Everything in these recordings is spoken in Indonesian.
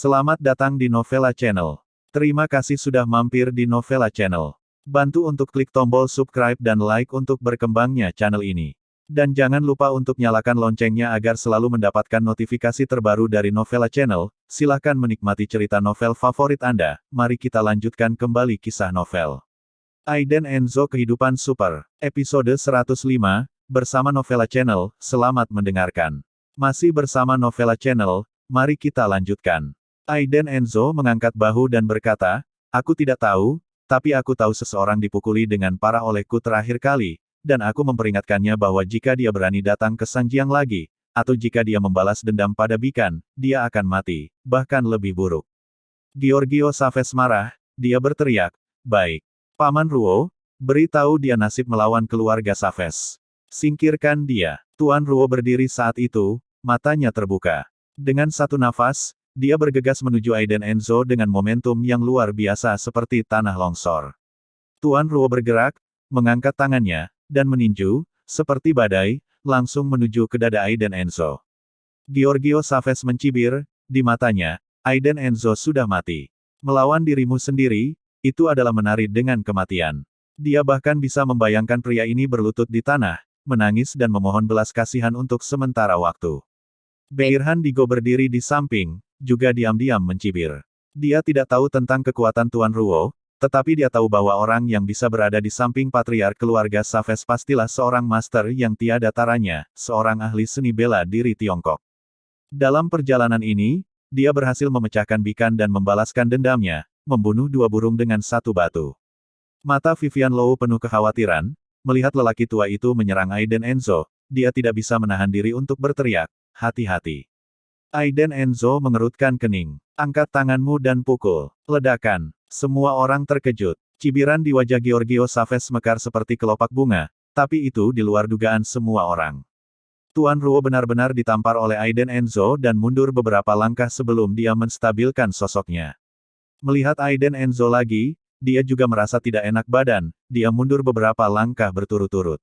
Selamat datang di Novella Channel. Terima kasih sudah mampir di Novella Channel. Bantu untuk klik tombol subscribe dan like untuk berkembangnya channel ini. Dan jangan lupa untuk nyalakan loncengnya agar selalu mendapatkan notifikasi terbaru dari Novella Channel. Silahkan menikmati cerita novel favorit Anda. Mari kita lanjutkan kembali kisah novel Aiden Enzo Kehidupan Super, episode 105, bersama Novella Channel. Selamat mendengarkan. Masih bersama Novella Channel, mari kita lanjutkan. Aiden Enzo mengangkat bahu dan berkata, "Aku tidak tahu, tapi aku tahu seseorang dipukuli dengan parah olehku terakhir kali, dan aku memperingatkannya bahwa jika dia berani datang ke Sanjiang lagi, atau jika dia membalas dendam pada Bikan, dia akan mati, bahkan lebih buruk." Giorgio Chavez marah, dia berteriak, "Baik. Paman Ruo, beritahu dia nasib melawan keluarga Chavez. Singkirkan dia." Tuan Ruo berdiri saat itu, matanya terbuka. Dengan satu nafas, dia bergegas menuju Aiden Enzo dengan momentum yang luar biasa seperti tanah longsor. Tuan Ruo bergerak, mengangkat tangannya, dan meninju, seperti badai, langsung menuju ke dada Aiden Enzo. Giorgio Chavez mencibir, di matanya, Aiden Enzo sudah mati. Melawan dirimu sendiri, itu adalah menari dengan kematian. Dia bahkan bisa membayangkan pria ini berlutut di tanah, menangis dan memohon belas kasihan untuk sementara waktu. Beirhan Digo berdiri di samping, juga diam-diam mencibir. Dia tidak tahu tentang kekuatan Tuan Ruo, tetapi dia tahu bahwa orang yang bisa berada di samping patriark keluarga Chavez pastilah seorang master yang tiada taranya, seorang ahli seni bela diri Tiongkok. Dalam perjalanan ini, dia berhasil memecahkan Bikan dan membalaskan dendamnya, membunuh dua burung dengan satu batu. Mata Vivian Low penuh kekhawatiran, melihat lelaki tua itu menyerang Aiden Enzo, dia tidak bisa menahan diri untuk berteriak, "Hati-hati." Aiden Enzo mengerutkan kening. "Angkat tanganmu dan pukul." Ledakan. Semua orang terkejut. Cibiran di wajah Giorgio Chavez mekar seperti kelopak bunga, tapi itu di luar dugaan semua orang. Tuan Ruo benar-benar ditampar oleh Aiden Enzo dan mundur beberapa langkah sebelum dia menstabilkan sosoknya. Melihat Aiden Enzo lagi, dia juga merasa tidak enak badan, dia mundur beberapa langkah berturut-turut.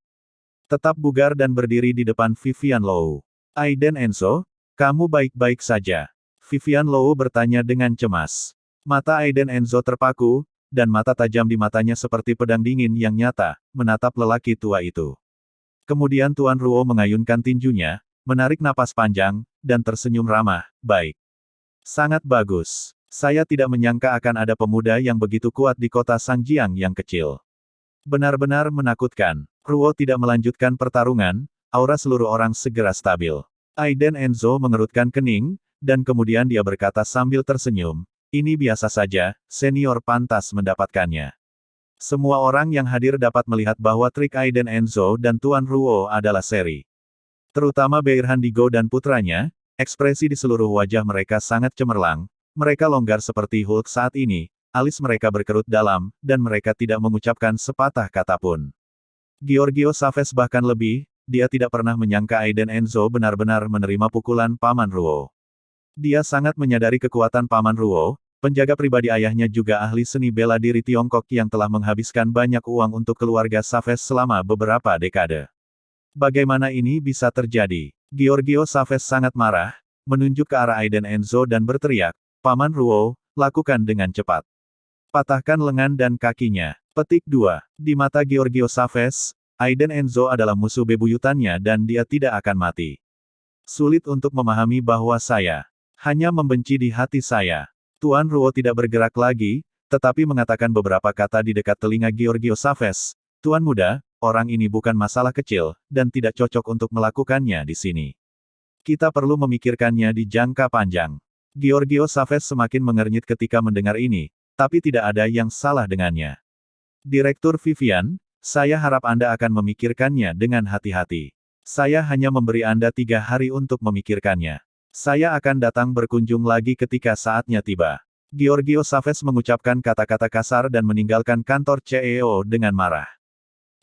Tetap bugar dan berdiri di depan Vivian Low. "Aiden Enzo, kamu baik-baik saja?" Vivian Low bertanya dengan cemas. Mata Aiden Enzo terpaku, dan mata tajam di matanya seperti pedang dingin yang nyata, menatap lelaki tua itu. Kemudian Tuan Ruo mengayunkan tinjunya, menarik napas panjang, dan tersenyum ramah, "Baik. Sangat bagus. Saya tidak menyangka akan ada pemuda yang begitu kuat di kota Sanjiang yang kecil. Benar-benar menakutkan." Ruo tidak melanjutkan pertarungan, aura seluruh orang segera stabil. Aiden Enzo mengerutkan kening, dan kemudian dia berkata sambil tersenyum, "Ini biasa saja, senior pantas mendapatkannya." Semua orang yang hadir dapat melihat bahwa trik Aiden Enzo dan Tuan Ruo adalah seri. Terutama Beirhan Digo dan putranya, ekspresi di seluruh wajah mereka sangat cemerlang, mereka longgar seperti Hulk saat ini, alis mereka berkerut dalam, dan mereka tidak mengucapkan sepatah kata pun. Giorgio Chavez bahkan lebih, dia tidak pernah menyangka Aiden Enzo benar-benar menerima pukulan Paman Ruo. Dia sangat menyadari kekuatan Paman Ruo, penjaga pribadi ayahnya juga ahli seni bela diri Tiongkok yang telah menghabiskan banyak uang untuk keluarga Chavez selama beberapa dekade. Bagaimana ini bisa terjadi? Giorgio Chavez sangat marah, menunjuk ke arah Aiden Enzo dan berteriak, "Paman Ruo, lakukan dengan cepat. Patahkan lengan dan kakinya." Petik 2. Di mata Giorgio Chavez, Aiden Enzo adalah musuh bebuyutannya dan dia tidak akan mati. "Sulit untuk memahami bahwa saya hanya membenci di hati saya." Tuan Ruo tidak bergerak lagi, tetapi mengatakan beberapa kata di dekat telinga Giorgio Chavez. "Tuan muda, orang ini bukan masalah kecil, dan tidak cocok untuk melakukannya di sini. Kita perlu memikirkannya di jangka panjang." Giorgio Chavez semakin mengernyit ketika mendengar ini, tapi tidak ada yang salah dengannya. "Direktur Vivian, saya harap Anda akan memikirkannya dengan hati-hati. Saya hanya memberi Anda 3 hari untuk memikirkannya. Saya akan datang berkunjung lagi ketika saatnya tiba." Giorgio Chavez mengucapkan kata-kata kasar dan meninggalkan kantor CEO dengan marah.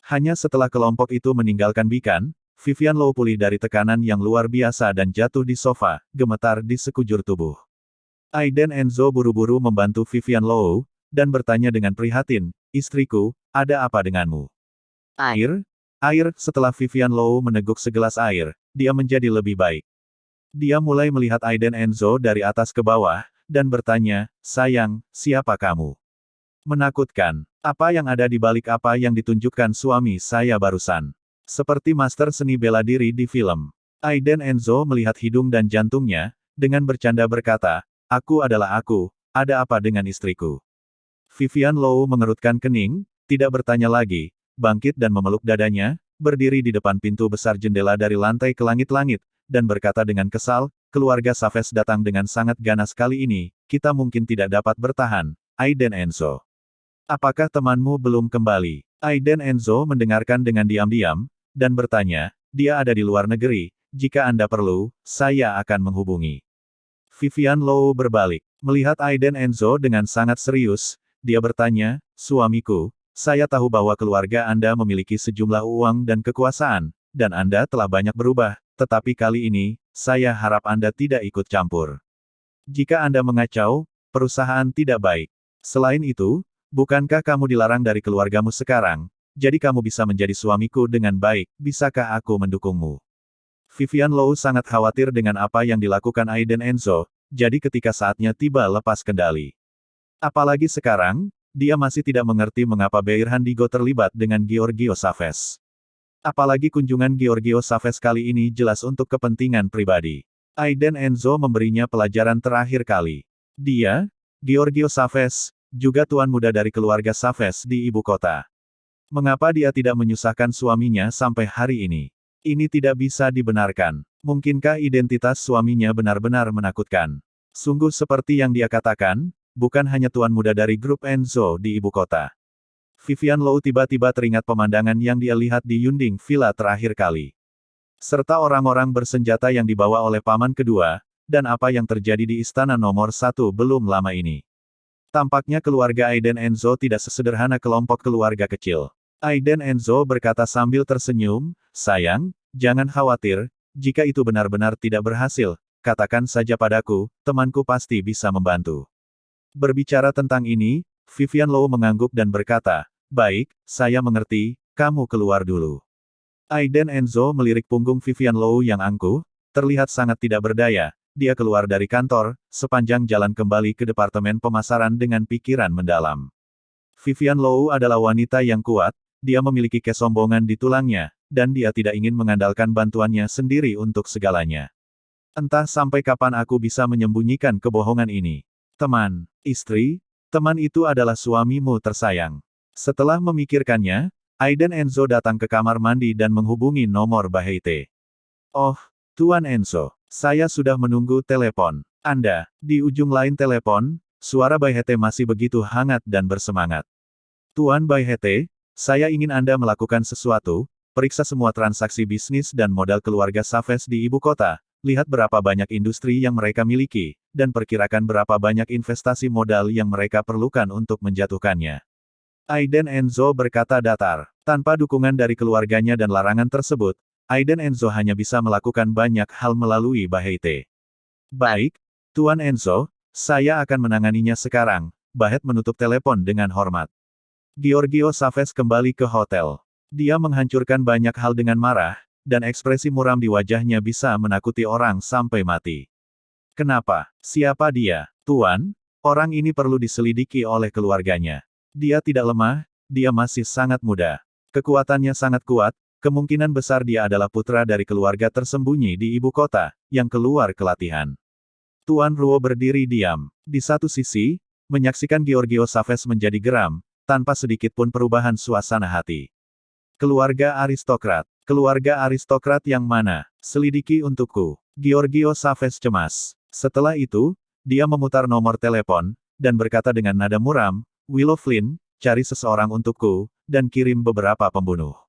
Hanya setelah kelompok itu meninggalkan Bikan, Vivian Low pulih dari tekanan yang luar biasa dan jatuh di sofa, gemetar di sekujur tubuh. Aiden Enzo buru-buru membantu Vivian Low, dan bertanya dengan prihatin, istriku, ada apa denganmu? Air? Air, setelah Vivian Low meneguk segelas air, dia menjadi lebih baik. Dia mulai melihat Aiden Enzo dari atas ke bawah, dan bertanya, sayang, siapa kamu? Menakutkan. Apa yang ada di balik apa yang ditunjukkan suami saya barusan? Seperti master seni bela diri di film. Aiden Enzo melihat hidung dan jantungnya, dengan bercanda berkata, aku adalah aku, ada apa dengan istriku? Vivian Low mengerutkan kening, tidak bertanya lagi, bangkit dan memeluk dadanya, berdiri di depan pintu besar jendela dari lantai ke langit-langit, dan berkata dengan kesal, keluarga Saves datang dengan sangat ganas kali ini, kita mungkin tidak dapat bertahan, Aiden Enzo. Apakah temanmu belum kembali? Aiden Enzo mendengarkan dengan diam-diam, dan bertanya, dia ada di luar negeri, jika Anda perlu, saya akan menghubungi. Vivian Low berbalik, melihat Aiden Enzo dengan sangat serius, dia bertanya, suamiku, saya tahu bahwa keluarga Anda memiliki sejumlah uang dan kekuasaan, dan Anda telah banyak berubah, tetapi kali ini, saya harap Anda tidak ikut campur. Jika Anda mengacau, perusahaan tidak baik. Selain itu, bukankah kamu dilarang dari keluargamu sekarang, jadi kamu bisa menjadi suamiku dengan baik, bisakah aku mendukungmu? Vivian Low sangat khawatir dengan apa yang dilakukan Aiden Enzo, jadi ketika saatnya tiba lepas kendali. Apalagi sekarang, dia masih tidak mengerti mengapa Beirhan Digo terlibat dengan Giorgio Saves. Apalagi kunjungan Giorgio Saves kali ini jelas untuk kepentingan pribadi. Aiden Enzo memberinya pelajaran terakhir kali. Dia, Giorgio Saves, juga tuan muda dari keluarga Saves di ibu kota. Mengapa dia tidak menyusahkan suaminya sampai hari ini? Ini tidak bisa dibenarkan. Mungkinkah identitas suaminya benar-benar menakutkan? Sungguh seperti yang dia katakan, bukan hanya tuan muda dari grup Enzo di ibu kota. Vivian Low tiba-tiba teringat pemandangan yang dia lihat di Yunding Villa terakhir kali. Serta orang-orang bersenjata yang dibawa oleh paman kedua, dan apa yang terjadi di istana nomor 1 belum lama ini. Tampaknya keluarga Aiden Enzo tidak sesederhana kelompok keluarga kecil. Aiden Enzo berkata sambil tersenyum, sayang, jangan khawatir, jika itu benar-benar tidak berhasil, katakan saja padaku, temanku pasti bisa membantu. Berbicara tentang ini, Vivian Low mengangguk dan berkata, baik, saya mengerti, kamu keluar dulu. Aiden Enzo melirik punggung Vivian Low yang angkuh, terlihat sangat tidak berdaya, dia keluar dari kantor, sepanjang jalan kembali ke departemen pemasaran dengan pikiran mendalam. Vivian Low adalah wanita yang kuat, dia memiliki kesombongan di tulangnya, dan dia tidak ingin mengandalkan bantuannya sendiri untuk segalanya. Entah sampai kapan aku bisa menyembunyikan kebohongan ini. Teman, istri, teman itu adalah suamimu tersayang. Setelah memikirkannya, Aiden Enzo datang ke kamar mandi dan menghubungi nomor Baheite. Oh, Tuan Enzo, saya sudah menunggu telepon Anda. Di ujung lain telepon, suara Baheite masih begitu hangat dan bersemangat. Tuan Baheite, saya ingin Anda melakukan sesuatu, periksa semua transaksi bisnis dan modal keluarga Saves di ibu kota, lihat berapa banyak industri yang mereka miliki, dan perkirakan berapa banyak investasi modal yang mereka perlukan untuk menjatuhkannya. Aiden Enzo berkata datar. Tanpa dukungan dari keluarganya dan larangan tersebut, Aiden Enzo hanya bisa melakukan banyak hal melalui Baheite. Baik, Tuan Enzo, saya akan menanganinya sekarang. Bahet menutup telepon dengan hormat. Giorgio Saves kembali ke hotel. Dia menghancurkan banyak hal dengan marah, dan ekspresi muram di wajahnya bisa menakuti orang sampai mati. Kenapa? Siapa dia? Tuan, orang ini perlu diselidiki oleh keluarganya. Dia tidak lemah, dia masih sangat muda. Kekuatannya sangat kuat, kemungkinan besar dia adalah putra dari keluarga tersembunyi di ibu kota, yang keluar ke latihan. Tuan Ruo berdiri diam. Di satu sisi, menyaksikan Giorgio Saves menjadi geram, tanpa sedikit pun perubahan suasana hati. Keluarga aristokrat yang mana? Selidiki untukku. Giorgio Saves cemas. Setelah itu, dia memutar nomor telepon, dan berkata dengan nada muram, Willow Flynn, cari seseorang untukku, dan kirim beberapa pembunuh.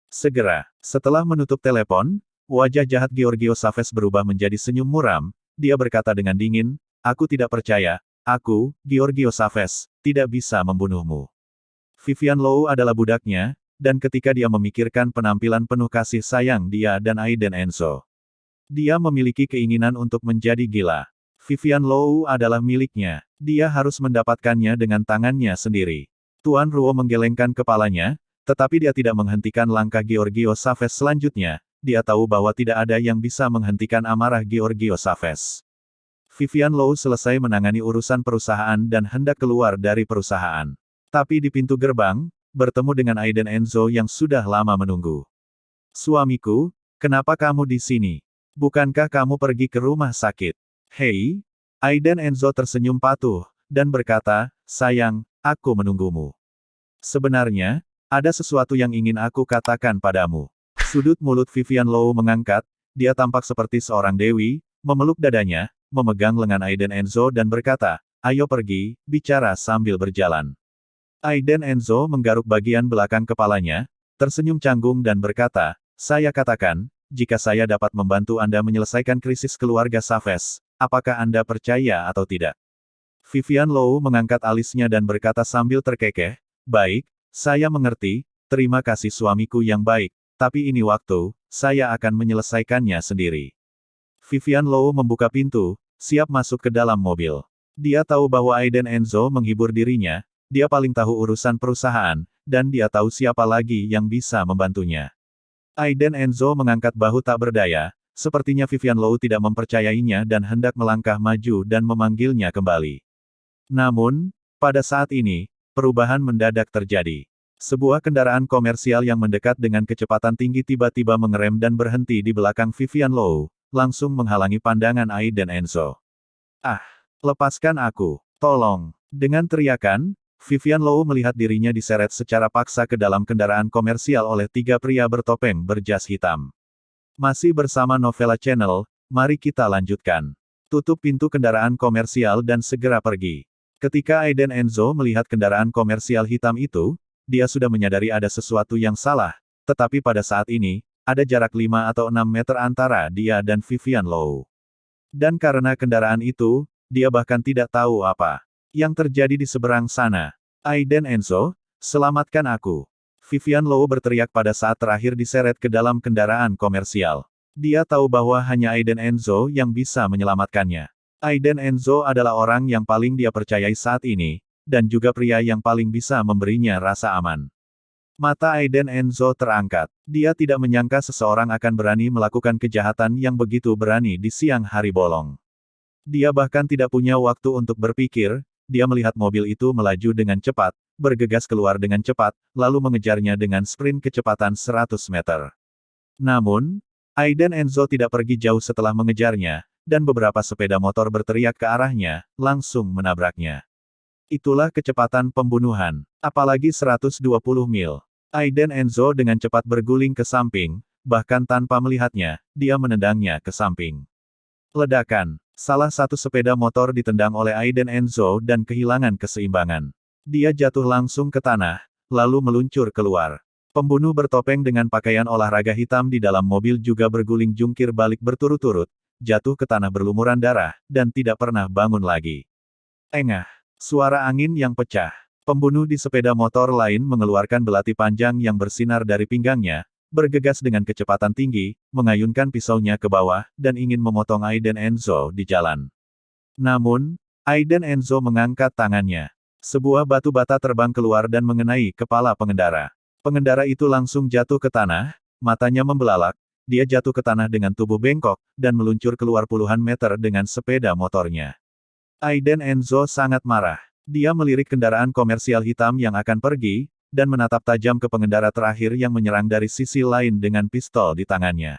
Segera, setelah menutup telepon, wajah jahat Giorgio Saves berubah menjadi senyum muram, dia berkata dengan dingin, aku tidak percaya, aku, Giorgio Saves, tidak bisa membunuhmu. Vivian Low adalah budaknya, dan ketika dia memikirkan penampilan penuh kasih sayang dia dan Aiden Enzo, dia memiliki keinginan untuk menjadi gila. Vivian Low adalah miliknya. Dia harus mendapatkannya dengan tangannya sendiri. Tuan Ruo menggelengkan kepalanya, tetapi dia tidak menghentikan langkah Giorgio Chavez selanjutnya. Dia tahu bahwa tidak ada yang bisa menghentikan amarah Giorgio Chavez. Vivian Low selesai menangani urusan perusahaan dan hendak keluar dari perusahaan. Tapi di pintu gerbang, bertemu dengan Aiden Enzo yang sudah lama menunggu. Suamiku, kenapa kamu di sini? Bukankah kamu pergi ke rumah sakit? Hei, Aiden Enzo tersenyum patuh, dan berkata, sayang, aku menunggumu. Sebenarnya, ada sesuatu yang ingin aku katakan padamu. Sudut mulut Vivian Low mengangkat, dia tampak seperti seorang dewi, memeluk dadanya, memegang lengan Aiden Enzo dan berkata, ayo pergi, bicara sambil berjalan. Aiden Enzo menggaruk bagian belakang kepalanya, tersenyum canggung dan berkata, saya katakan, jika saya dapat membantu Anda menyelesaikan krisis keluarga Chavez, apakah Anda percaya atau tidak? Vivian Low mengangkat alisnya dan berkata sambil terkekeh, baik, saya mengerti, terima kasih suamiku yang baik, tapi ini waktu, saya akan menyelesaikannya sendiri. Vivian Low membuka pintu, siap masuk ke dalam mobil. Dia tahu bahwa Aiden Enzo menghibur dirinya, dia paling tahu urusan perusahaan, dan dia tahu siapa lagi yang bisa membantunya. Aiden Enzo mengangkat bahu tak berdaya, sepertinya Vivian Low tidak mempercayainya dan hendak melangkah maju dan memanggilnya kembali. Namun, pada saat ini, perubahan mendadak terjadi. Sebuah kendaraan komersial yang mendekat dengan kecepatan tinggi tiba-tiba mengerem dan berhenti di belakang Vivian Low, langsung menghalangi pandangan Aiden Enzo. Ah, lepaskan aku, tolong. Dengan teriakan, Vivian Low melihat dirinya diseret secara paksa ke dalam kendaraan komersial oleh 3 pria bertopeng berjas hitam. Masih bersama Novella Channel, mari kita lanjutkan. Tutup pintu kendaraan komersial dan segera pergi. Ketika Aiden Enzo melihat kendaraan komersial hitam itu, dia sudah menyadari ada sesuatu yang salah, tetapi pada saat ini, ada jarak 5 atau 6 meter antara dia dan Vivian Low. Dan karena kendaraan itu, dia bahkan tidak tahu apa yang terjadi di seberang sana. Aiden Enzo, selamatkan aku. Vivian Low berteriak pada saat terakhir diseret ke dalam kendaraan komersial. Dia tahu bahwa hanya Aiden Enzo yang bisa menyelamatkannya. Aiden Enzo adalah orang yang paling dia percayai saat ini, dan juga pria yang paling bisa memberinya rasa aman. Mata Aiden Enzo terangkat. Dia tidak menyangka seseorang akan berani melakukan kejahatan yang begitu berani di siang hari bolong. Dia bahkan tidak punya waktu untuk berpikir, dia melihat mobil itu melaju dengan cepat, bergegas keluar dengan cepat, lalu mengejarnya dengan sprint kecepatan 100 meter. Namun, Aiden Enzo tidak pergi jauh setelah mengejarnya, dan beberapa sepeda motor berteriak ke arahnya, langsung menabraknya. Itulah kecepatan pembunuhan. Apalagi 120 mil. Aiden Enzo dengan cepat berguling ke samping, bahkan tanpa melihatnya, dia menendangnya ke samping. Ledakan. Salah satu sepeda motor ditendang oleh Aiden Enzo dan kehilangan keseimbangan. Dia jatuh langsung ke tanah, lalu meluncur keluar. Pembunuh bertopeng dengan pakaian olahraga hitam di dalam mobil juga berguling jungkir balik berturut-turut, jatuh ke tanah berlumuran darah, dan tidak pernah bangun lagi. Engah. Suara angin yang pecah. Pembunuh di sepeda motor lain mengeluarkan belati panjang yang bersinar dari pinggangnya, bergegas dengan kecepatan tinggi, mengayunkan pisaunya ke bawah, dan ingin memotong Aiden Enzo di jalan. Namun, Aiden Enzo mengangkat tangannya. Sebuah batu bata terbang keluar dan mengenai kepala pengendara. Pengendara itu langsung jatuh ke tanah, matanya membelalak, dia jatuh ke tanah dengan tubuh bengkok, dan meluncur keluar puluhan meter dengan sepeda motornya. Aiden Enzo sangat marah. Dia melirik kendaraan komersial hitam yang akan pergi, dan menatap tajam ke pengendara terakhir yang menyerang dari sisi lain dengan pistol di tangannya.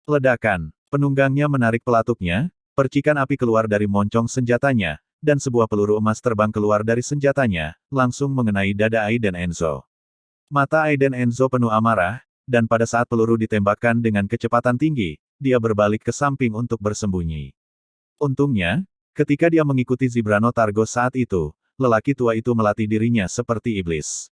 Ledakan. Penunggangnya menarik pelatuknya, percikan api keluar dari moncong senjatanya, dan sebuah peluru emas terbang keluar dari senjatanya, langsung mengenai dada Aiden Enzo. Mata Aiden Enzo penuh amarah, dan pada saat peluru ditembakkan dengan kecepatan tinggi, dia berbalik ke samping untuk bersembunyi. Untungnya, ketika dia mengikuti Zibrano Targo saat itu, lelaki tua itu melatih dirinya seperti iblis.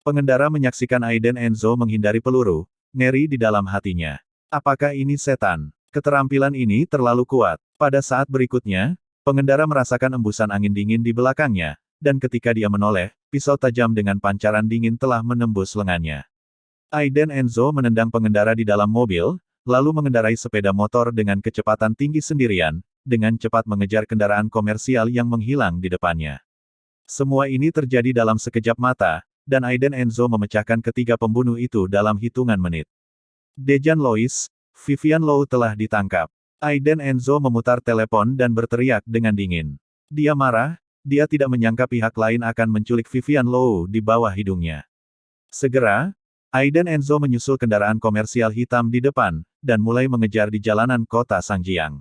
Pengendara menyaksikan Aiden Enzo menghindari peluru, ngeri di dalam hatinya. Apakah ini setan? Keterampilan ini terlalu kuat. Pada saat berikutnya, pengendara merasakan embusan angin dingin di belakangnya, dan ketika dia menoleh, pisau tajam dengan pancaran dingin telah menembus lengannya. Aiden Enzo menendang pengendara di dalam mobil, lalu mengendarai sepeda motor dengan kecepatan tinggi sendirian, dengan cepat mengejar kendaraan komersial yang menghilang di depannya. Semua ini terjadi dalam sekejap mata, dan Aiden Enzo memecahkan ketiga pembunuh itu dalam hitungan menit. Dejan Lois, Vivian Low telah ditangkap. Aiden Enzo memutar telepon dan berteriak dengan dingin. Dia marah, dia tidak menyangka pihak lain akan menculik Vivian Low di bawah hidungnya. Segera, Aiden Enzo menyusul kendaraan komersial hitam di depan, dan mulai mengejar di jalanan kota Sangjiang.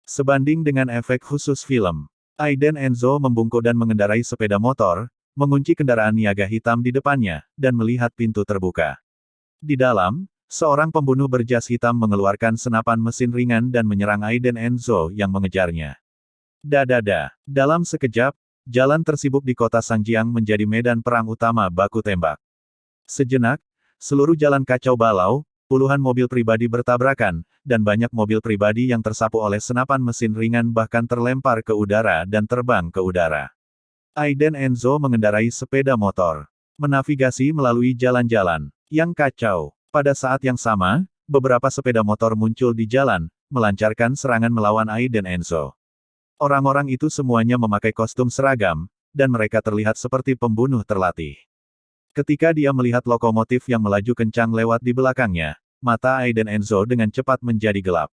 Sebanding dengan efek khusus film, Aiden Enzo membungkuk dan mengendarai sepeda motor, mengunci kendaraan niaga hitam di depannya, dan melihat pintu terbuka. Di dalam, seorang pembunuh berjas hitam mengeluarkan senapan mesin ringan dan menyerang Aiden Enzo yang mengejarnya. Dadada. Dalam sekejap, jalan tersibuk di kota Sangjiang menjadi medan perang utama baku tembak. Sejenak, seluruh jalan kacau balau, puluhan mobil pribadi bertabrakan, dan banyak mobil pribadi yang tersapu oleh senapan mesin ringan bahkan terlempar ke udara dan terbang ke udara. Aiden Enzo mengendarai sepeda motor, menavigasi melalui jalan-jalan yang kacau. Pada saat yang sama, beberapa sepeda motor muncul di jalan, melancarkan serangan melawan Aiden Enzo. Orang-orang itu semuanya memakai kostum seragam, dan mereka terlihat seperti pembunuh terlatih. Ketika dia melihat lokomotif yang melaju kencang lewat di belakangnya, mata Aiden Enzo dengan cepat menjadi gelap.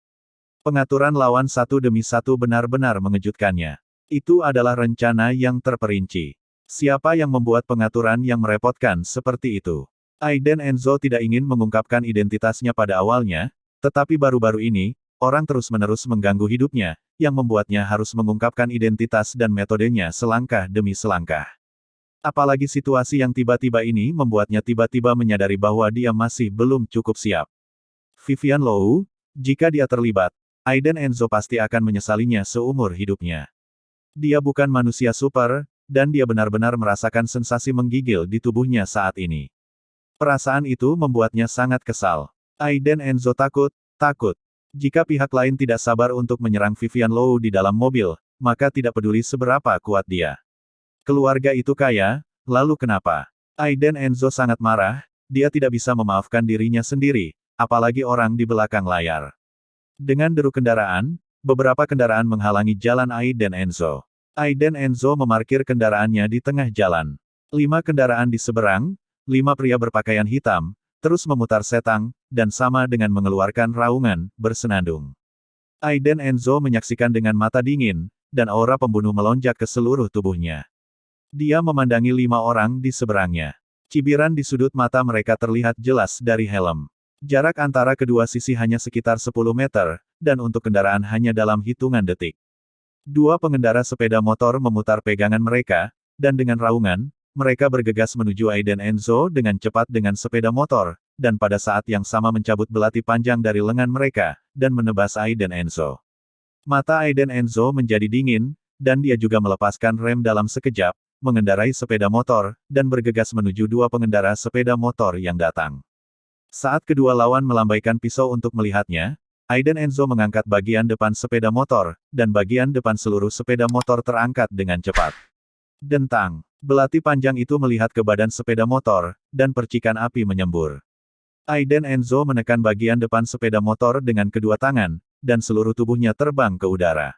Pengaturan lawan satu demi satu benar-benar mengejutkannya. Itu adalah rencana yang terperinci. Siapa yang membuat pengaturan yang merepotkan seperti itu? Aiden Enzo tidak ingin mengungkapkan identitasnya pada awalnya, tetapi baru-baru ini, orang terus-menerus mengganggu hidupnya, yang membuatnya harus mengungkapkan identitas dan metodenya selangkah demi selangkah. Apalagi situasi yang tiba-tiba ini membuatnya tiba-tiba menyadari bahwa dia masih belum cukup siap. Vivian Low, jika dia terlibat, Aiden Enzo pasti akan menyesalinya seumur hidupnya. Dia bukan manusia super, dan dia benar-benar merasakan sensasi menggigil di tubuhnya saat ini. Perasaan itu membuatnya sangat kesal. Aiden Enzo takut. Jika pihak lain tidak sabar untuk menyerang Vivian Low di dalam mobil, maka tidak peduli seberapa kuat dia. Keluarga itu kaya, lalu kenapa? Aiden Enzo sangat marah, dia tidak bisa memaafkan dirinya sendiri, apalagi orang di belakang layar. Dengan deru kendaraan, beberapa kendaraan menghalangi jalan Aiden Enzo. Aiden Enzo memarkir kendaraannya di tengah jalan. 5 kendaraan di seberang, 5 pria berpakaian hitam, terus memutar setang, dan sama dengan mengeluarkan raungan, bersenandung. Aiden Enzo menyaksikan dengan mata dingin, dan aura pembunuh melonjak ke seluruh tubuhnya. Dia memandangi 5 orang di seberangnya. Cibiran di sudut mata mereka terlihat jelas dari helm. Jarak antara kedua sisi hanya sekitar 10 meter, dan untuk kendaraan hanya dalam hitungan detik. 2 pengendara sepeda motor memutar pegangan mereka, dan dengan raungan, mereka bergegas menuju Aiden Enzo dengan cepat dengan sepeda motor, dan pada saat yang sama mencabut belati panjang dari lengan mereka, dan menebas Aiden Enzo. Mata Aiden Enzo menjadi dingin, dan dia juga melepaskan rem dalam sekejap, mengendarai sepeda motor, dan bergegas menuju 2 pengendara sepeda motor yang datang. Saat kedua lawan melambaikan pisau untuk melihatnya, Aiden Enzo mengangkat bagian depan sepeda motor, dan bagian depan seluruh sepeda motor terangkat dengan cepat. Dentang. Belati panjang itu melihat ke badan sepeda motor, dan percikan api menyembur. Aiden Enzo menekan bagian depan sepeda motor dengan kedua tangan, dan seluruh tubuhnya terbang ke udara.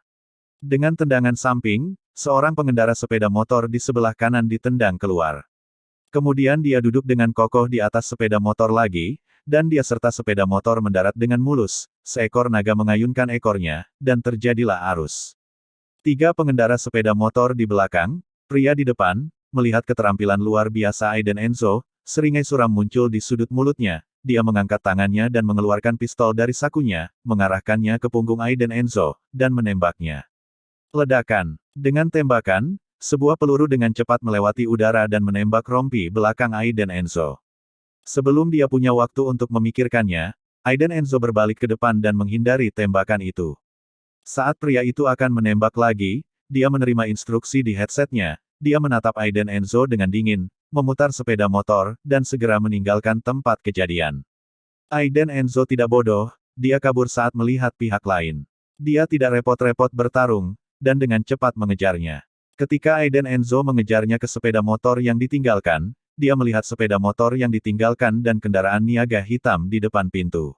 Dengan tendangan samping, seorang pengendara sepeda motor di sebelah kanan ditendang keluar. Kemudian dia duduk dengan kokoh di atas sepeda motor lagi, dan dia serta sepeda motor mendarat dengan mulus, seekor naga mengayunkan ekornya, dan terjadilah arus. 3 pengendara sepeda motor di belakang, pria di depan, melihat keterampilan luar biasa Aiden Enzo, seringai suram muncul di sudut mulutnya, dia mengangkat tangannya dan mengeluarkan pistol dari sakunya, mengarahkannya ke punggung Aiden Enzo, dan menembaknya. Ledakan. Dengan tembakan, sebuah peluru dengan cepat melewati udara dan menembak rompi belakang Aiden Enzo. Sebelum dia punya waktu untuk memikirkannya, Aiden Enzo berbalik ke depan dan menghindari tembakan itu. Saat pria itu akan menembak lagi, dia menerima instruksi di headsetnya. Dia menatap Aiden Enzo dengan dingin, memutar sepeda motor, dan segera meninggalkan tempat kejadian. Aiden Enzo tidak bodoh, dia kabur saat melihat pihak lain. Dia tidak repot-repot bertarung, dan dengan cepat mengejarnya. Ketika Aiden Enzo mengejarnya ke sepeda motor yang ditinggalkan, dia melihat sepeda motor yang ditinggalkan dan kendaraan niaga hitam di depan pintu.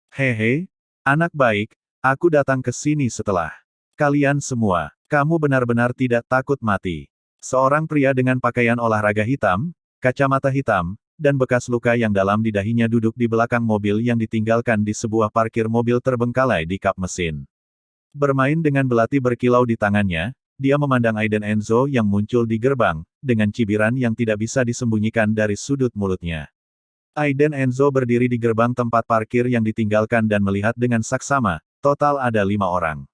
Hehe, anak baik, aku datang ke sini setelah kalian semua. Kamu benar-benar tidak takut mati. Seorang pria dengan pakaian olahraga hitam, kacamata hitam, dan bekas luka yang dalam di dahinya duduk di belakang mobil yang ditinggalkan di sebuah parkir mobil terbengkalai di kap mesin. Bermain dengan belati berkilau di tangannya, dia memandang Aiden Enzo yang muncul di gerbang, dengan cibiran yang tidak bisa disembunyikan dari sudut mulutnya. Aiden Enzo berdiri di gerbang tempat parkir yang ditinggalkan dan melihat dengan saksama, total ada 5 orang.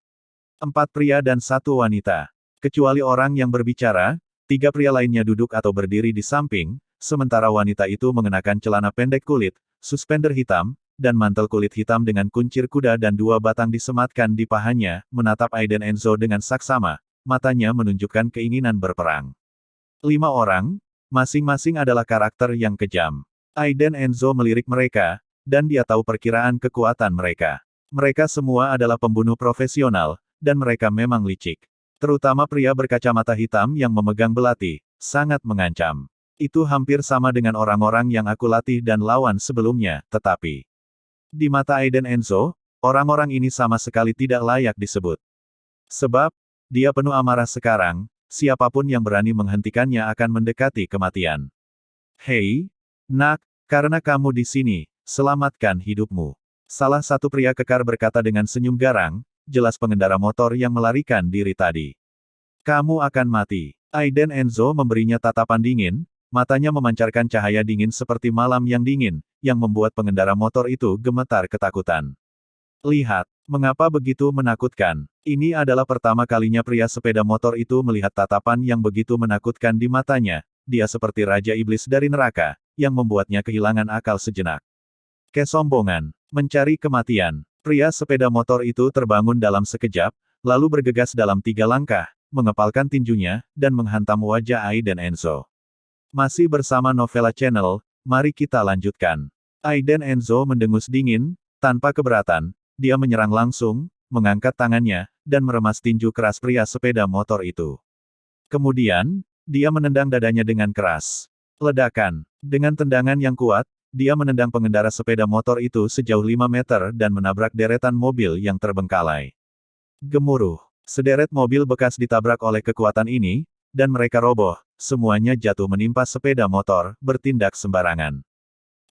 4 pria dan 1 wanita. Kecuali orang yang berbicara, 3 pria lainnya duduk atau berdiri di samping, sementara wanita itu mengenakan celana pendek kulit, suspender hitam, dan mantel kulit hitam dengan kuncir kuda dan 2 batang disematkan di pahanya, menatap Aiden Enzo dengan saksama, matanya menunjukkan keinginan berperang. 5 orang, masing-masing adalah karakter yang kejam. Aiden Enzo melirik mereka, dan dia tahu perkiraan kekuatan mereka. Mereka semua adalah pembunuh profesional, dan mereka memang licik. Terutama pria berkacamata hitam yang memegang belati, sangat mengancam. Itu hampir sama dengan orang-orang yang aku latih dan lawan sebelumnya, tetapi di mata Aiden Enzo, orang-orang ini sama sekali tidak layak disebut. Sebab, dia penuh amarah sekarang, siapapun yang berani menghentikannya akan mendekati kematian. Hei, nak, karena kamu di sini, selamatkan hidupmu. Salah satu pria kekar berkata dengan senyum garang, jelas pengendara motor yang melarikan diri tadi. Kamu akan mati. Aiden Enzo memberinya tatapan dingin, matanya memancarkan cahaya dingin seperti malam yang dingin, yang membuat pengendara motor itu gemetar ketakutan. Lihat, mengapa begitu menakutkan? Ini adalah pertama kalinya pria sepeda motor itu melihat tatapan yang begitu menakutkan di matanya. Dia seperti Raja Iblis dari neraka, yang membuatnya kehilangan akal sejenak. Kesombongan, mencari kematian. Pria sepeda motor itu terbangun dalam sekejap, lalu bergegas dalam 3 langkah, mengepalkan tinjunya, dan menghantam wajah Aiden Enzo. Masih bersama Novella Channel, mari kita lanjutkan. Aiden Enzo mendengus dingin, tanpa keberatan, dia menyerang langsung, mengangkat tangannya, dan meremas tinju keras pria sepeda motor itu. Kemudian, dia menendang dadanya dengan keras. Ledakan. Dengan tendangan yang kuat, dia menendang pengendara sepeda motor itu sejauh 5 meter dan menabrak deretan mobil yang terbengkalai. Gemuruh. Sederet mobil bekas ditabrak oleh kekuatan ini, dan mereka roboh, semuanya jatuh menimpa sepeda motor, bertindak sembarangan.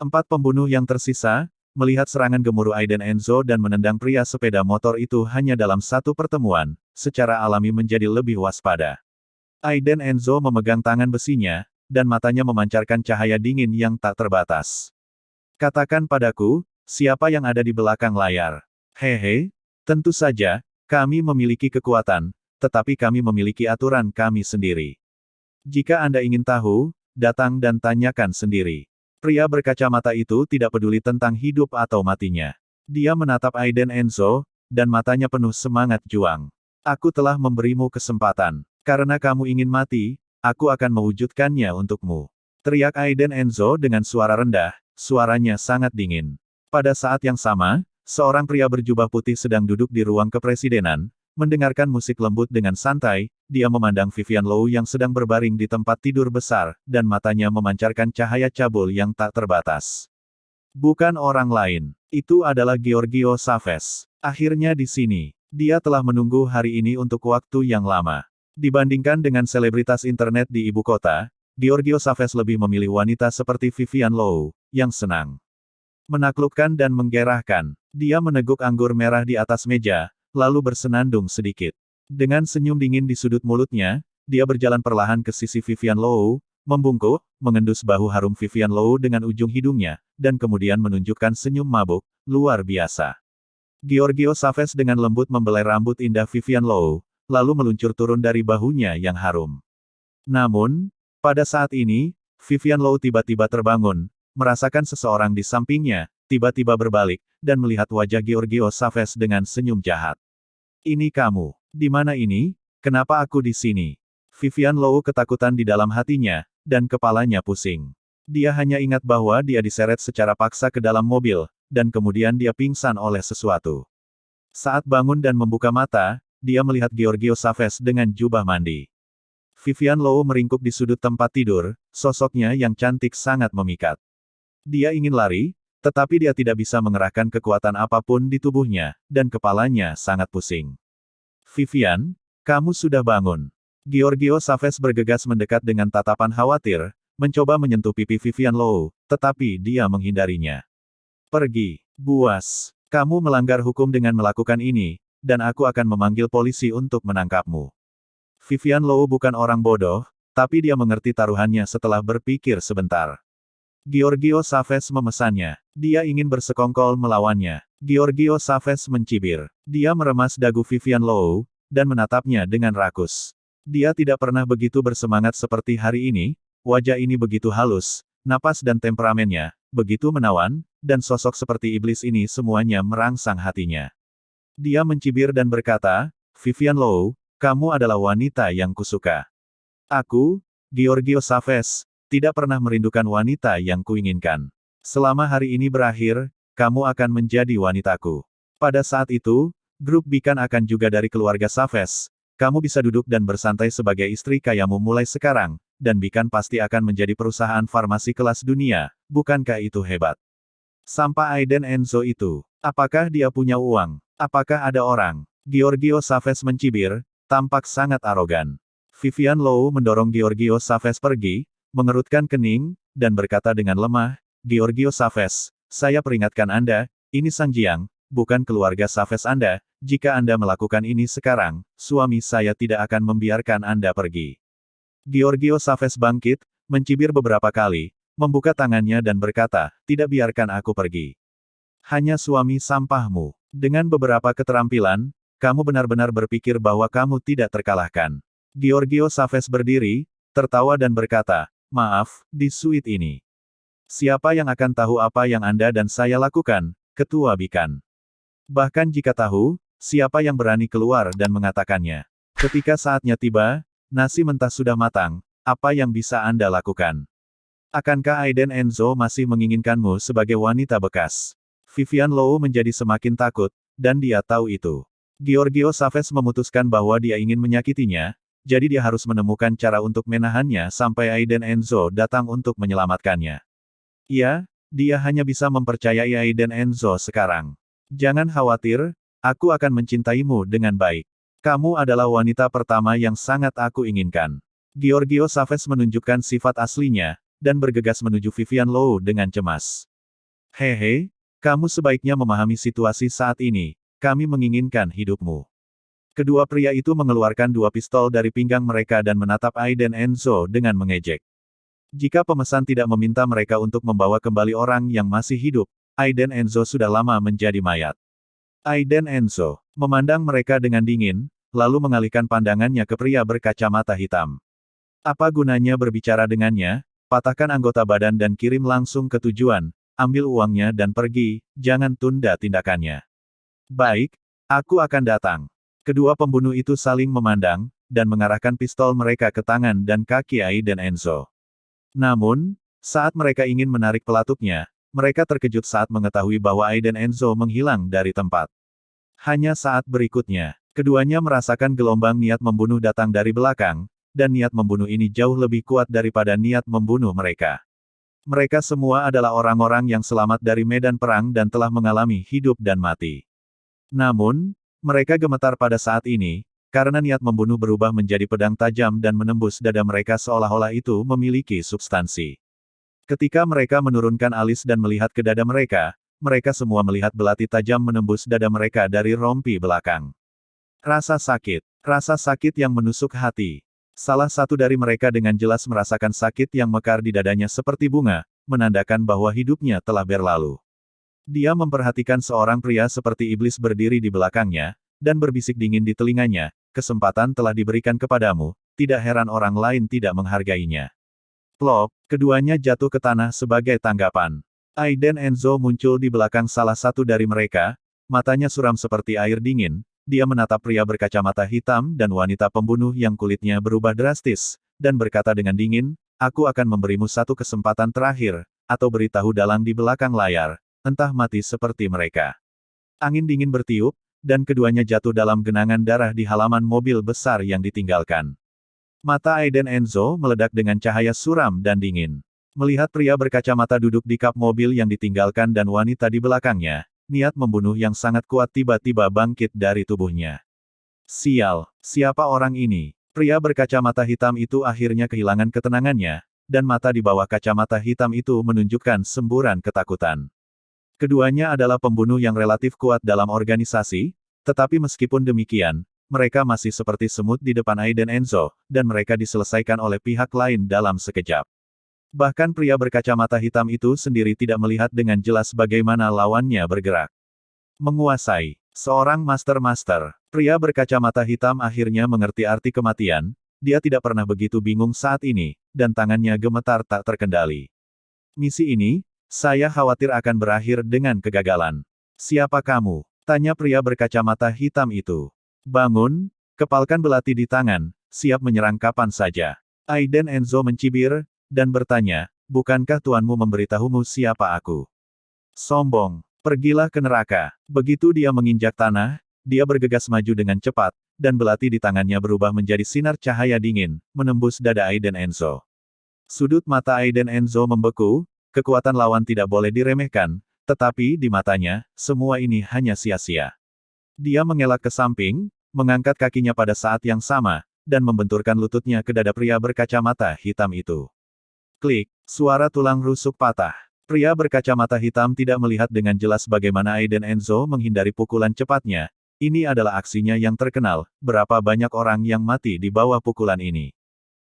4 pembunuh yang tersisa, melihat serangan gemuruh Aiden Enzo dan menendang pria sepeda motor itu hanya dalam 1 pertemuan, secara alami menjadi lebih waspada. Aiden Enzo memegang tangan besinya, dan matanya memancarkan cahaya dingin yang tak terbatas. Katakan padaku, siapa yang ada di belakang layar? Hehe, tentu saja, kami memiliki kekuatan, tetapi kami memiliki aturan kami sendiri. Jika Anda ingin tahu, datang dan tanyakan sendiri. Pria berkacamata itu tidak peduli tentang hidup atau matinya. Dia menatap Aiden Enzo, dan matanya penuh semangat juang. Aku telah memberimu kesempatan. Karena kamu ingin mati, aku akan mewujudkannya untukmu. Teriak Aiden Enzo dengan suara rendah, suaranya sangat dingin. Pada saat yang sama, seorang pria berjubah putih sedang duduk di ruang kepresidenan, mendengarkan musik lembut dengan santai, dia memandang Vivian Low yang sedang berbaring di tempat tidur besar, dan matanya memancarkan cahaya cabul yang tak terbatas. Bukan orang lain. Itu adalah Giorgio Chavez. Akhirnya di sini. Dia telah menunggu hari ini untuk waktu yang lama. Dibandingkan dengan selebritas internet di ibu kota, Giorgio Chavez lebih memilih wanita seperti Vivian Low, yang senang, menaklukkan dan menggerahkan. Dia meneguk anggur merah di atas meja, lalu bersenandung sedikit. Dengan senyum dingin di sudut mulutnya, dia berjalan perlahan ke sisi Vivian Low, membungkuk, mengendus bahu harum Vivian Low dengan ujung hidungnya, dan kemudian menunjukkan senyum mabuk, luar biasa. Giorgio Chavez dengan lembut membelai rambut indah Vivian Low, lalu meluncur turun dari bahunya yang harum. Namun, pada saat ini, Vivian Low tiba-tiba terbangun, merasakan seseorang di sampingnya, tiba-tiba berbalik, dan melihat wajah Giorgio Chavez dengan senyum jahat. Ini kamu. Di mana ini? Kenapa aku di sini? Vivian Low ketakutan di dalam hatinya, dan kepalanya pusing. Dia hanya ingat bahwa dia diseret secara paksa ke dalam mobil, dan kemudian dia pingsan oleh sesuatu. Saat bangun dan membuka mata, dia melihat Giorgio Chavez dengan jubah mandi. Vivian Low meringkuk di sudut tempat tidur, sosoknya yang cantik sangat memikat. Dia ingin lari, tetapi dia tidak bisa mengerahkan kekuatan apapun di tubuhnya, dan kepalanya sangat pusing. Vivian, kamu sudah bangun. Giorgio Chavez bergegas mendekat dengan tatapan khawatir, mencoba menyentuh pipi Vivian Low, tetapi dia menghindarinya. Pergi, buas. Kamu melanggar hukum dengan melakukan ini, dan aku akan memanggil polisi untuk menangkapmu. Vivian Low bukan orang bodoh, tapi dia mengerti taruhannya setelah berpikir sebentar. Giorgio Chavez memesannya. Dia ingin bersekongkol melawannya. Giorgio Chavez mencibir. Dia meremas dagu Vivian Low, dan menatapnya dengan rakus. Dia tidak pernah begitu bersemangat seperti hari ini, wajah ini begitu halus, napas dan temperamennya, begitu menawan, dan sosok seperti iblis ini semuanya merangsang hatinya. Dia mencibir dan berkata, Vivian Low, kamu adalah wanita yang kusuka. Aku, Giorgio Chavez, tidak pernah merindukan wanita yang kuinginkan. Selama hari ini berakhir, kamu akan menjadi wanitaku. Pada saat itu, grup Bikan akan juga dari keluarga Chavez. Kamu bisa duduk dan bersantai sebagai istri kayamu mulai sekarang, dan Bikan pasti akan menjadi perusahaan farmasi kelas dunia, bukankah itu hebat? Sampai Aiden Enzo itu, apakah dia punya uang? Apakah ada orang? Giorgio Chavez mencibir, tampak sangat arogan. Vivian Low mendorong Giorgio Chavez pergi, mengerutkan kening, dan berkata dengan lemah, Giorgio Chavez, saya peringatkan Anda, ini Sang Jiang, bukan keluarga Chavez Anda, jika Anda melakukan ini sekarang, suami saya tidak akan membiarkan Anda pergi. Giorgio Chavez bangkit, mencibir beberapa kali, membuka tangannya dan berkata, tidak biarkan aku pergi. Hanya suami sampahmu. Dengan beberapa keterampilan, kamu benar-benar berpikir bahwa kamu tidak terkalahkan. Giorgio Chavez berdiri, tertawa dan berkata, maaf, di suite ini. Siapa yang akan tahu apa yang Anda dan saya lakukan, Ketua Bikan? Bahkan jika tahu, siapa yang berani keluar dan mengatakannya? Ketika saatnya tiba, nasi mentah sudah matang, apa yang bisa Anda lakukan? Akankah Aiden Enzo masih menginginkanmu sebagai wanita bekas? Vivian Low menjadi semakin takut, dan dia tahu itu. Giorgio Chavez memutuskan bahwa dia ingin menyakitinya, jadi dia harus menemukan cara untuk menahannya sampai Aiden Enzo datang untuk menyelamatkannya. Ya, dia hanya bisa mempercayai Aiden Enzo sekarang. Jangan khawatir, aku akan mencintaimu dengan baik. Kamu adalah wanita pertama yang sangat aku inginkan. Giorgio Chavez menunjukkan sifat aslinya, dan bergegas menuju Vivian Low dengan cemas. Hehe, kamu sebaiknya memahami situasi saat ini, kami menginginkan hidupmu. Kedua pria itu mengeluarkan dua pistol dari pinggang mereka dan menatap Aiden Enzo dengan mengejek. Jika pemesan tidak meminta mereka untuk membawa kembali orang yang masih hidup, Aiden Enzo sudah lama menjadi mayat. Aiden Enzo memandang mereka dengan dingin, lalu mengalihkan pandangannya ke pria berkacamata hitam. Apa gunanya berbicara dengannya? Patahkan anggota badan dan kirim langsung ke tujuan, ambil uangnya dan pergi, jangan tunda tindakannya. Baik, aku akan datang. Kedua pembunuh itu saling memandang, dan mengarahkan pistol mereka ke tangan dan kaki Aiden Enzo. Namun, saat mereka ingin menarik pelatuknya, mereka terkejut saat mengetahui bahwa Aiden Enzo menghilang dari tempat. Hanya saat berikutnya, keduanya merasakan gelombang niat membunuh datang dari belakang, dan niat membunuh ini jauh lebih kuat daripada niat membunuh mereka. Mereka semua adalah orang-orang yang selamat dari medan perang dan telah mengalami hidup dan mati. Namun, mereka gemetar pada saat ini, karena niat membunuh berubah menjadi pedang tajam dan menembus dada mereka seolah-olah itu memiliki substansi. Ketika mereka menurunkan alis dan melihat ke dada mereka semua melihat belati tajam menembus dada mereka dari rompi belakang. Rasa sakit yang menusuk hati. Salah satu dari mereka dengan jelas merasakan sakit yang mekar di dadanya seperti bunga, menandakan bahwa hidupnya telah berlalu. Dia memperhatikan seorang pria seperti iblis berdiri di belakangnya, dan berbisik dingin di telinganya, kesempatan telah diberikan kepadamu, tidak heran orang lain tidak menghargainya. Plop, keduanya jatuh ke tanah sebagai tanggapan. Aiden Enzo muncul di belakang salah satu dari mereka, matanya suram seperti air dingin, dia menatap pria berkacamata hitam dan wanita pembunuh yang kulitnya berubah drastis, dan berkata dengan dingin, aku akan memberimu satu kesempatan terakhir, atau beritahu dalang di belakang layar, entah mati seperti mereka. Angin dingin bertiup, dan keduanya jatuh dalam genangan darah di halaman mobil besar yang ditinggalkan. Mata Aiden Enzo meledak dengan cahaya suram dan dingin. Melihat pria berkacamata duduk di kap mobil yang ditinggalkan dan wanita di belakangnya, niat membunuh yang sangat kuat tiba-tiba bangkit dari tubuhnya. Sial, siapa orang ini? Pria berkacamata hitam itu akhirnya kehilangan ketenangannya, dan mata di bawah kacamata hitam itu menunjukkan semburan ketakutan. Keduanya adalah pembunuh yang relatif kuat dalam organisasi, tetapi meskipun demikian, mereka masih seperti semut di depan Aiden Enzo, dan mereka diselesaikan oleh pihak lain dalam sekejap. Bahkan pria berkacamata hitam itu sendiri tidak melihat dengan jelas bagaimana lawannya bergerak. Menguasai. Seorang master-master. Pria berkacamata hitam akhirnya mengerti arti kematian, dia tidak pernah begitu bingung saat ini, dan tangannya gemetar tak terkendali. Misi ini, saya khawatir akan berakhir dengan kegagalan. Siapa kamu? Tanya pria berkacamata hitam itu. Bangun, kepalkan belati di tangan, siap menyerang kapan saja. Aiden Enzo mencibir, dan bertanya, bukankah tuanmu memberitahumu siapa aku? Sombong. Pergilah ke neraka. Begitu dia menginjak tanah, dia bergegas maju dengan cepat, dan belati di tangannya berubah menjadi sinar cahaya dingin, menembus dada Aiden Enzo. Sudut mata Aiden Enzo membeku, kekuatan lawan tidak boleh diremehkan, tetapi di matanya, semua ini hanya sia-sia. Dia mengelak ke samping, mengangkat kakinya pada saat yang sama, dan membenturkan lututnya ke dada pria berkacamata hitam itu. Klik, suara tulang rusuk patah. Pria berkacamata hitam tidak melihat dengan jelas bagaimana Aiden Enzo menghindari pukulan cepatnya. Ini adalah aksinya yang terkenal, berapa banyak orang yang mati di bawah pukulan ini.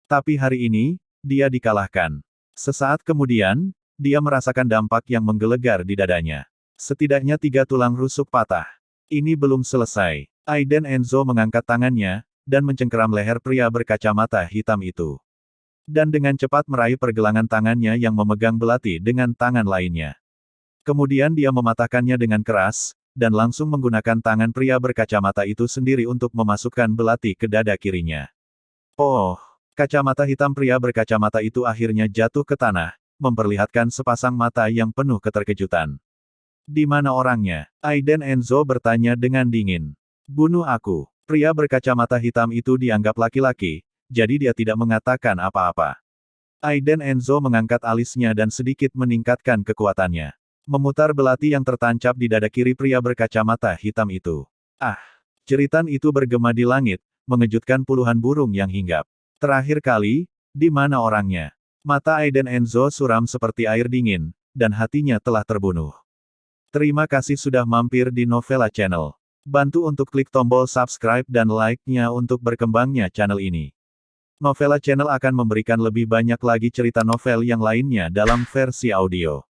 Tapi hari ini, dia dikalahkan. Sesaat kemudian, dia merasakan dampak yang menggelegar di dadanya. Setidaknya 3 tulang rusuk patah. Ini belum selesai. Aiden Enzo mengangkat tangannya, dan mencengkeram leher pria berkacamata hitam itu. Dan dengan cepat meraih pergelangan tangannya yang memegang belati dengan tangan lainnya. Kemudian dia mematahkannya dengan keras, dan langsung menggunakan tangan pria berkacamata itu sendiri untuk memasukkan belati ke dada kirinya. Oh, kacamata hitam pria berkacamata itu akhirnya jatuh ke tanah, memperlihatkan sepasang mata yang penuh keterkejutan. Di mana orangnya? Aiden Enzo bertanya dengan dingin. Bunuh aku. Pria berkacamata hitam itu dianggap laki-laki, jadi dia tidak mengatakan apa-apa. Aiden Enzo mengangkat alisnya dan sedikit meningkatkan kekuatannya. Memutar belati yang tertancap di dada kiri pria berkacamata hitam itu. Ah! Jeritan itu bergema di langit, mengejutkan puluhan burung yang hinggap. Terakhir kali, di mana orangnya? Mata Aiden Enzo suram seperti air dingin, dan hatinya telah terbunuh. Terima kasih sudah mampir di Novela Channel. Bantu untuk klik tombol subscribe dan like-nya untuk berkembangnya channel ini. Novela Channel akan memberikan lebih banyak lagi cerita novel yang lainnya dalam versi audio.